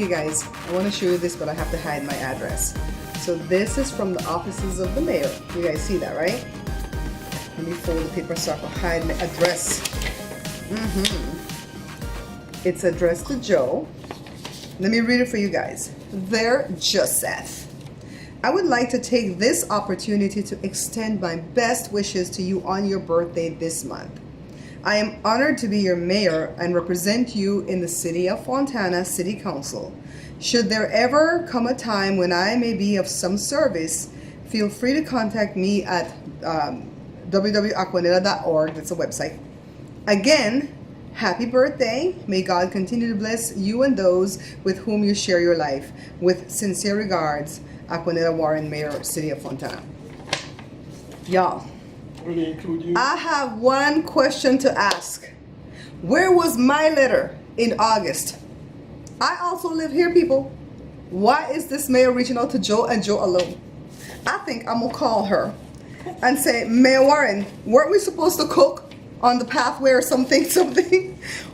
Okay guys, I want to show you this, but I have to hide my address. So this is from the offices of the mayor. You guys see that, right? Let me fold the paper so I can hide my address. It's addressed to Joe. Let me read it for you guys. Dear Joseph, I would like to take this opportunity to extend my best wishes to you on your birthday this month. I am honored to be your mayor and represent you in the City of Fontana City Council. Should there ever come a time when I may be of some service, feel free to contact me at www.aquaneta.org. That's a website. Again, happy birthday. May God continue to bless you and those with whom you share your life. With sincere regards, Aquaneta Warren, Mayor, City of Fontana. Y'all, I have one question to ask. Where was my letter in August? I also live here, people. Why is this mayor reaching out to Joe and Joe alone? I think I'm gonna call her and say, Mayor Warren, weren't we supposed to cook on the pathway or something?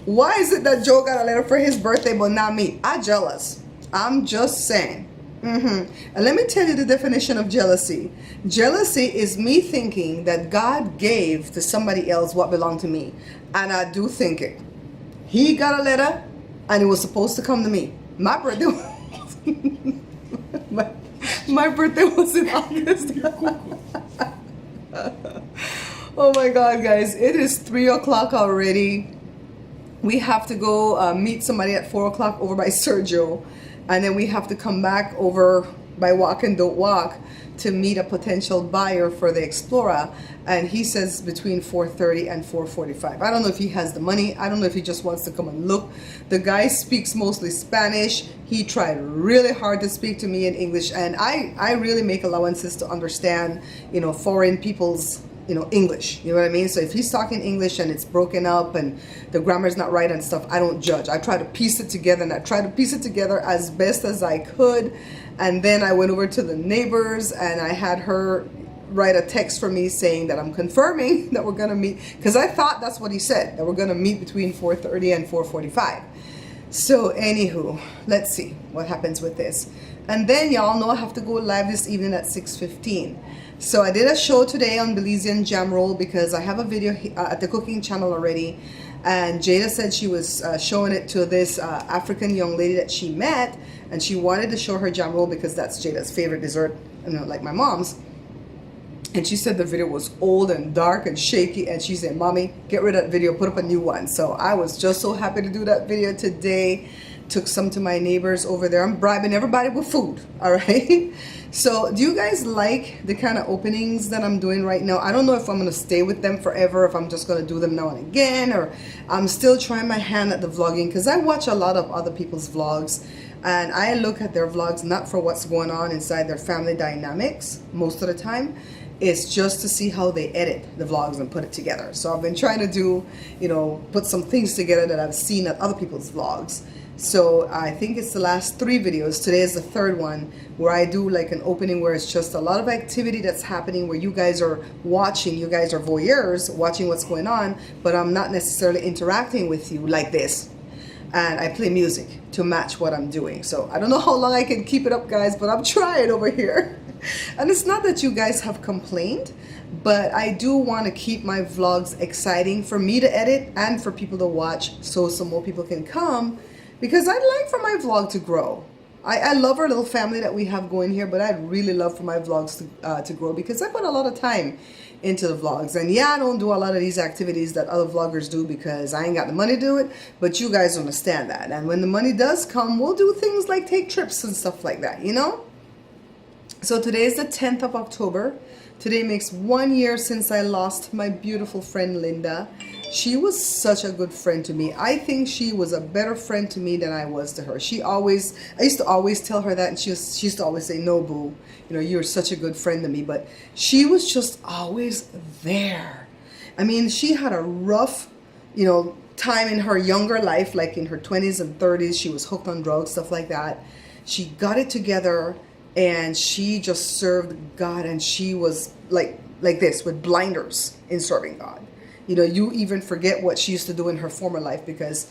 Why is it that Joe got a letter for his birthday but not me? I'm jealous. I'm just saying. And let me tell you the definition of jealousy. Jealousy is me thinking that God gave to somebody else what belonged to me. And I do think it. He got a letter and it was supposed to come to me. My birthday my birthday was in August. Oh my God, guys. It is 3 o'clock already. We have to go meet somebody at 4 o'clock over by Sergio. And then we have to come back over by Walk and Don't Walk to meet a potential buyer for the Explorer. And he says between 4:30 and 4:45. I don't know if he has the money. I don't know if he just wants to come and look. The guy speaks mostly Spanish. He tried really hard to speak to me in English. And I really make allowances to understand, foreign people's English, you know what I mean? So if he's talking English and it's broken up and the grammar's not right and stuff, I don't judge. I try to piece it together, and I try to piece it together as best as I could. And then I went over to the neighbors and I had her write a text for me saying that I'm confirming that we're gonna meet, because I thought that's what he said, that we're gonna meet between 4:30 and 4:45. So anywho, let's see what happens with this. And then y'all know I have to go live this evening at 6:15. So I did a show today on Belizean jam roll because I have a video at the cooking channel already. And Jada said she was showing it to this African young lady that she met. And she wanted to show her jam roll because that's Jada's favorite dessert, like my mom's. And she said the video was old and dark and shaky. And she said, Mommy, get rid of that video, put up a new one. So I was just so happy to do that video today. Took some to my neighbors over there. I'm bribing everybody with food, all right? So do you guys like the kind of openings that I'm doing right now? I don't know if I'm going to stay with them forever, if I'm just going to do them now and again, or I'm still trying my hand at the vlogging, because I watch a lot of other people's vlogs. And I look at their vlogs not for what's going on inside their family dynamics most of the time. It's just to see how they edit the vlogs and put it together. So I've been trying to do, put some things together that I've seen at other people's vlogs. So I think it's the last 3 videos. Today is the 3rd one where I do like an opening where it's just a lot of activity that's happening where you guys are watching. You guys are voyeurs watching what's going on, but I'm not necessarily interacting with you like this. And I play music to match what I'm doing. So I don't know how long I can keep it up, guys, but I'm trying over here. And it's not that you guys have complained, but I do want to keep my vlogs exciting for me to edit and for people to watch, so some more people can come, because I'd like for my vlog to grow. I love our little family that we have going here, but I'd really love for my vlogs to grow, because I put a lot of time into the vlogs. And yeah, I don't do a lot of these activities that other vloggers do because I ain't got the money to do it, but you guys understand that. And when the money does come, we'll do things like take trips and stuff like that, So today is the 10th of October. Today makes 1 year since I lost my beautiful friend Linda. She was such a good friend to me. I think she was a better friend to me than I was to her. I used to always tell her that, and she used to always say, no, boo, you're such a good friend to me. But she was just always there. I mean, she had a rough, time in her younger life, like in her 20s and 30s. She was hooked on drugs, stuff like that. She got it together. And she just served God, and she was like this, with blinders in serving God. You even forget what she used to do in her former life, because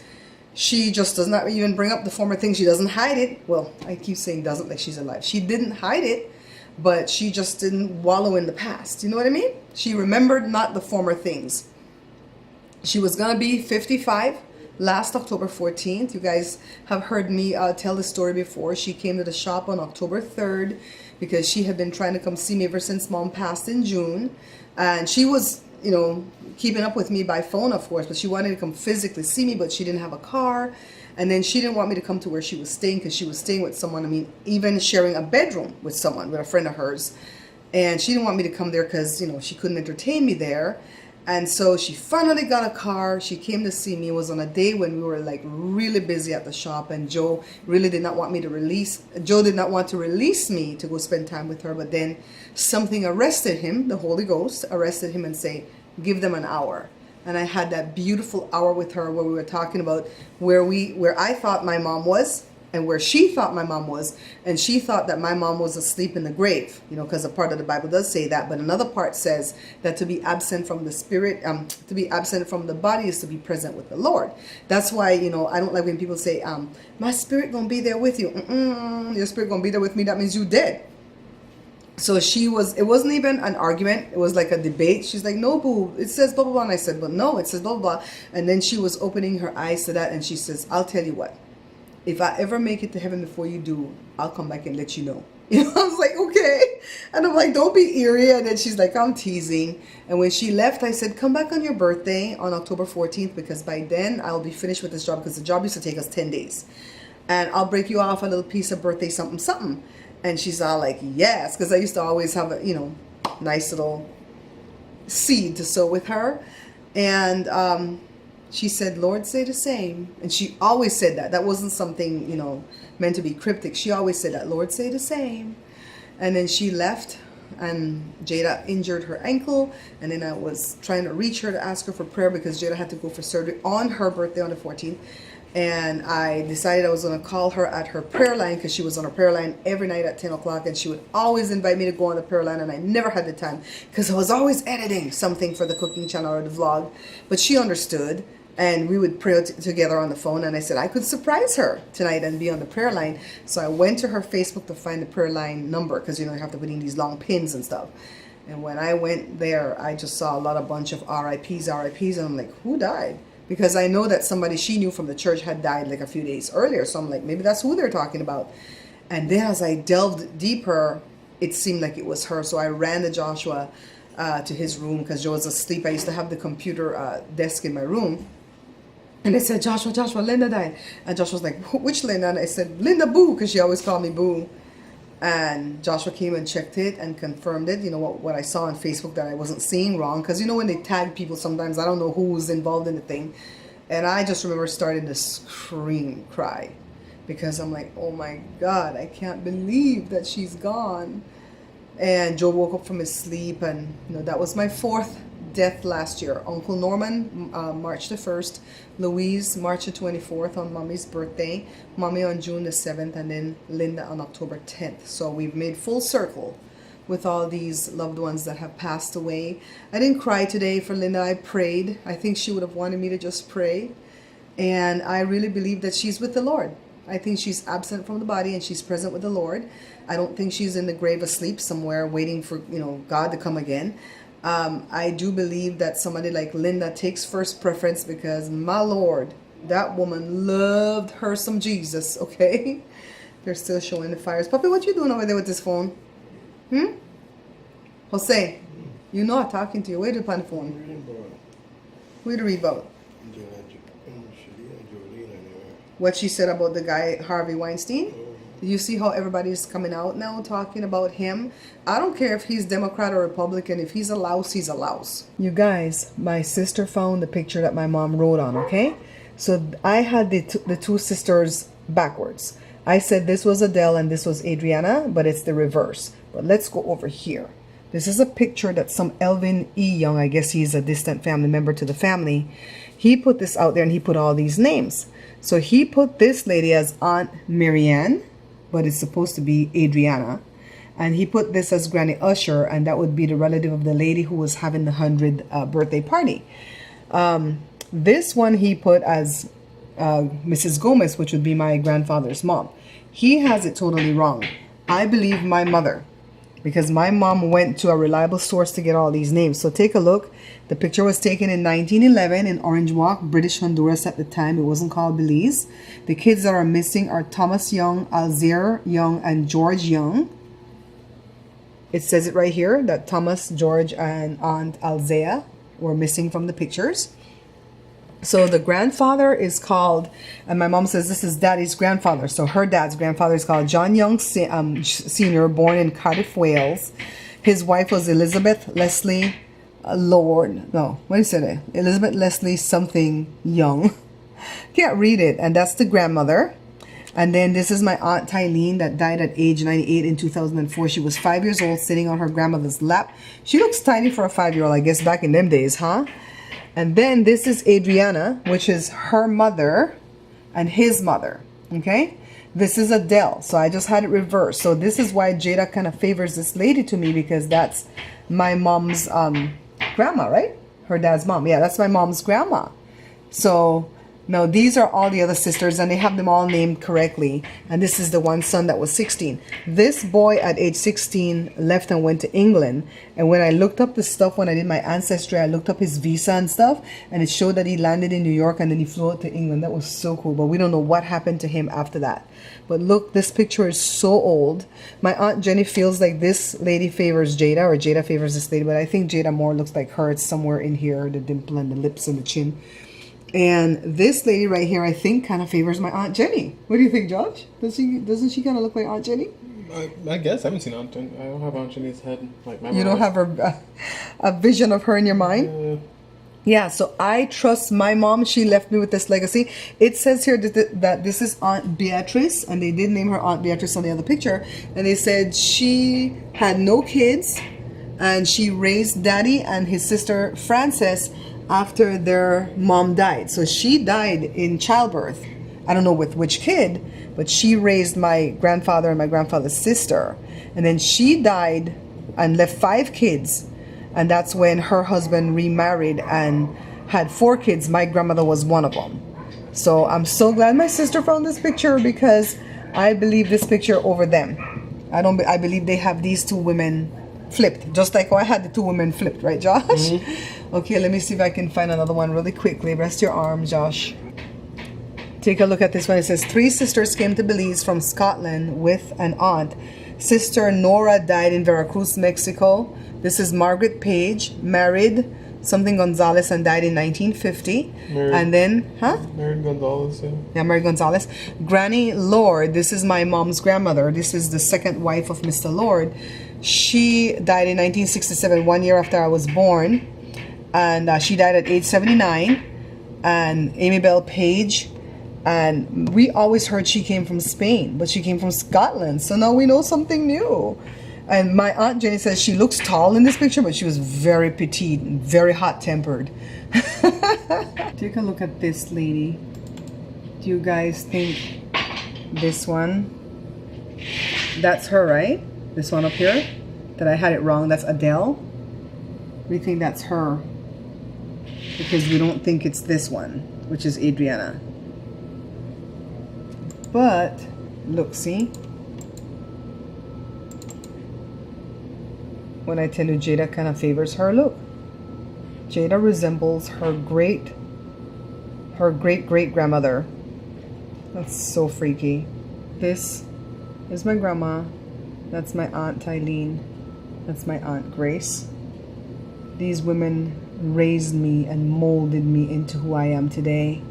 She just does not even bring up the former things. She doesn't hide it. Well, I keep saying doesn't like she's alive. She didn't hide it, but she just didn't wallow in the past. You know what I mean? She remembered not the former things. She was going to be 55 last October 14th. You guys have heard me tell the story before. She came to the shop on October 3rd because she had been trying to come see me ever since Mom passed in June. And she was, you know, keeping up with me by phone, of course, but she wanted to come physically see me, but she didn't have a car. And then she didn't want me to come to where she was staying because she was staying with someone. I mean, even sharing a bedroom with someone, with a friend of hers. And she didn't want me to come there because, you know, she couldn't entertain me there. And so she finally got a car. She came to see me. It was on a day when we were like really busy at the shop, and Joe really did not want me to Joe did not want to release me to go spend time with her. But then something arrested him, the Holy Ghost arrested him and say, give them an hour. And I had that beautiful hour with her where we were talking about where I thought my mom was and where she thought my mom was. And she thought that my mom was asleep in the grave, you know, because a part of the Bible does say that. But another part says that to be absent from the spirit, to be absent from the body is to be present with the Lord. That's why, you know, I don't like when people say, my spirit gonna be there with you. Your spirit gonna be there with me. That means you dead. So it wasn't even an argument. It was like a debate. She's like, no, boo, it says blah, blah, blah. And I said, but no, it says blah, blah, blah. And then she was opening her eyes to that. And she says, I'll tell you what. If I ever make it to heaven before you do, I'll come back and let you know. You know, I was like, okay. And I'm like, don't be eerie. And then she's like, I'm teasing. And when she left, I said, come back on your birthday on October 14th, because by then I'll be finished with this job, because the job used to take us 10 days. And I'll break you off a little piece of birthday something, something. And she's all like, yes, because I used to always have a, you know, nice little seed to sow with her. And she said, Lord, say the same. And she always said that. That wasn't something, you know, meant to be cryptic. She always said that, Lord, say the same. And then she left, and Jada injured her ankle. And then I was trying to reach her to ask her for prayer, because Jada had to go for surgery on her birthday on the 14th. And I decided I was going to call her at her prayer line, because she was on her prayer line every night at 10 o'clock. And she would always invite me to go on the prayer line. And I never had the time, because I was always editing something for the cooking channel or the vlog. But she understood. And we would pray together on the phone. And I said I could surprise her tonight and be on the prayer line. So I went to her Facebook to find the prayer line number, because, you know, you have to put in these long pins and stuff. And when I went there, I just saw a bunch of RIPs. And I'm like, who died? Because I know that somebody she knew from the church had died like a few days earlier. So I'm like, maybe that's who they're talking about. And then as I delved deeper, it seemed like it was her. So I ran to Joshua to his room, because Joe was asleep. I used to have the computer desk in my room. And I said, Joshua, Linda died. And Joshua was like, which Linda? And I said, Linda Boo, because she always called me Boo. And Joshua came and checked it and confirmed it. You know, what I saw on Facebook that I wasn't seeing wrong. Because, you know, when they tag people, sometimes I don't know who's involved in the thing. And I just remember starting to cry. Because I'm like, oh my God, I can't believe that she's gone. And Joe woke up from his sleep. And, you know, that was my fourth death last year. Uncle Norman, March the 1st. Louise, March the 24th on Mommy's birthday. Mommy on June the 7th. And then Linda on October 10th. So we've made full circle with all these loved ones that have passed away. I didn't cry today for Linda. I prayed. I think she would have wanted me to just pray. And I really believe that she's with the Lord. I think she's absent from the body and she's present with the Lord. I don't think she's in the grave asleep somewhere waiting for, you know, God to come again. I do believe that somebody like Linda takes first preference, because my Lord, that woman loved her some Jesus, okay? They're still showing the fires. Puppy, what you doing over there with this phone? Jose, you know I'm talking to you. Where do you on the phone? Who do you read about? What she said about the guy, Harvey Weinstein? You see how everybody is coming out now talking about him? I don't care if he's Democrat or Republican. If he's a louse, he's a louse. You guys, my sister found the picture that my mom wrote on, okay? So I had the two sisters backwards. I said this was Adele and this was Adriana, but it's the reverse. But let's go over here. This is a picture that some Elvin E. Young, I guess he's a distant family member to the family. He put this out there and he put all these names. So he put this lady as Aunt Marianne, but it's supposed to be Adriana. And he put this as Granny Usher, and that would be the relative of the lady who was having the 100th birthday party. This one he put as Mrs. Gomez, which would be my grandfather's mom. He has it totally wrong. I believe my mother, because my mom went to a reliable source to get all these names. So take a look. The picture was taken in 1911 in Orange Walk, British Honduras at the time. It wasn't called Belize. The kids that are missing are Thomas Young, Alzire Young, and George Young. It says it right here that Thomas, George, and Aunt Alzea were missing from the pictures. So the grandfather is called, and my mom says this is Daddy's grandfather. So her dad's grandfather is called John Young Sr., born in Cardiff, Wales. His wife was Elizabeth Leslie Lord. No, what did he say? Elizabeth Leslie something Young. Can't read it. And that's the grandmother. And then this is my Aunt Tylene that died at age 98 in 2004. She was 5 years old, sitting on her grandmother's lap. She looks tiny for a 5-year-old, I guess, back in them days, huh? And then this is Adriana, which is her mother and his mother, okay? This is Adele, so I just had it reversed. So this is why Jada kind of favors this lady to me, because that's my mom's grandma, right? Her dad's mom. Yeah, that's my mom's grandma. So now these are all the other sisters, and they have them all named correctly. And this is the one son that was 16. This boy at age 16 left and went to England. And when I looked up the stuff, when I did my ancestry, I looked up his visa and stuff, and it showed that he landed in New York and then he flew out to England. That was so cool. But we don't know what happened to him after that. But look, this picture is so old. My Aunt Jenny feels like this lady favors Jada, or Jada favors this lady, but I think Jada more looks like her. It's somewhere in here, the dimple and the lips and the chin. And this lady right here, I think, kind of favors my Aunt Jenny. What do you think, Josh? Doesn't she kind of look like Aunt Jenny? I guess I haven't seen Aunt Jenny. I don't have Aunt Jenny's head like memorized. You don't have a vision of her in your mind? Yeah, so I trust my mom. She left me with this legacy. It says here that this is Aunt Beatrice, and they did name her Aunt Beatrice on the other picture. And they said she had no kids, and she raised Daddy and his sister Frances after their mom died. So she died in childbirth. I don't know with which kid, but she raised my grandfather and my grandfather's sister. And then she died and left 5 kids. And that's when her husband remarried and had 4 kids. My grandmother was one of them. So I'm so glad my sister found this picture, because I believe this picture over them. I believe they have these 2 women flipped, just like how I had the 2 women flipped, right, Josh? Mm-hmm. Okay, let me see if I can find another one really quickly. Rest your arm, Josh. Take a look at this one. It says 3 sisters came to Belize from Scotland with an aunt. Sister Nora died in Veracruz, Mexico. This is Margaret Page, married something Gonzalez and died in 1950. And then, Married Gonzalez, yeah. Yeah, Mary Gonzalez. Granny Lord, this is my mom's grandmother. This is the second wife of Mr. Lord. She died in 1967, 1 year after I was born. And she died at age 79. And Amy Bell Page. And we always heard she came from Spain, but she came from Scotland. So now we know something new. And my Aunt Jenny says she looks tall in this picture, but she was very petite and very hot-tempered. Take a look at this lady. Do you guys think this one? That's her, right? This one up here? That I had it wrong. That's Adele. We think that's her, because we don't think it's this one, which is Adriana. But look, see? When I tell you Jada kind of favors her, look. Jada resembles her great grandmother. That's so freaky. This is my grandma. That's my Aunt Tylene. That's my Aunt Grace. These women raised me and molded me into who I am today.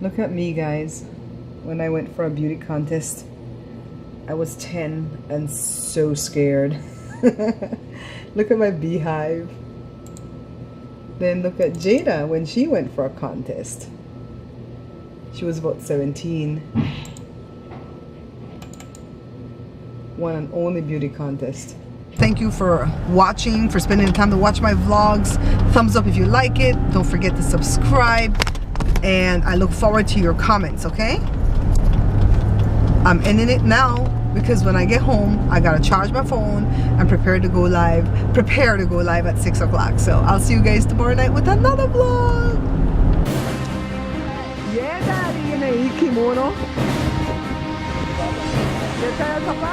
Look at me, guys. When I went for a beauty contest, I was 10 and so scared. Look at my beehive. Then look at Jada when she went for a contest. She was about 17. One and only beauty contest. Thank you for watching, for spending the time to watch my vlogs. Thumbs up if you like it. Don't forget to subscribe. And I look forward to your comments, okay? I'm ending it now because when I get home, I gotta charge my phone and prepare to go live at 6 o'clock. So I'll see you guys tomorrow night with another vlog. Yeah. mono. You tired, Papa?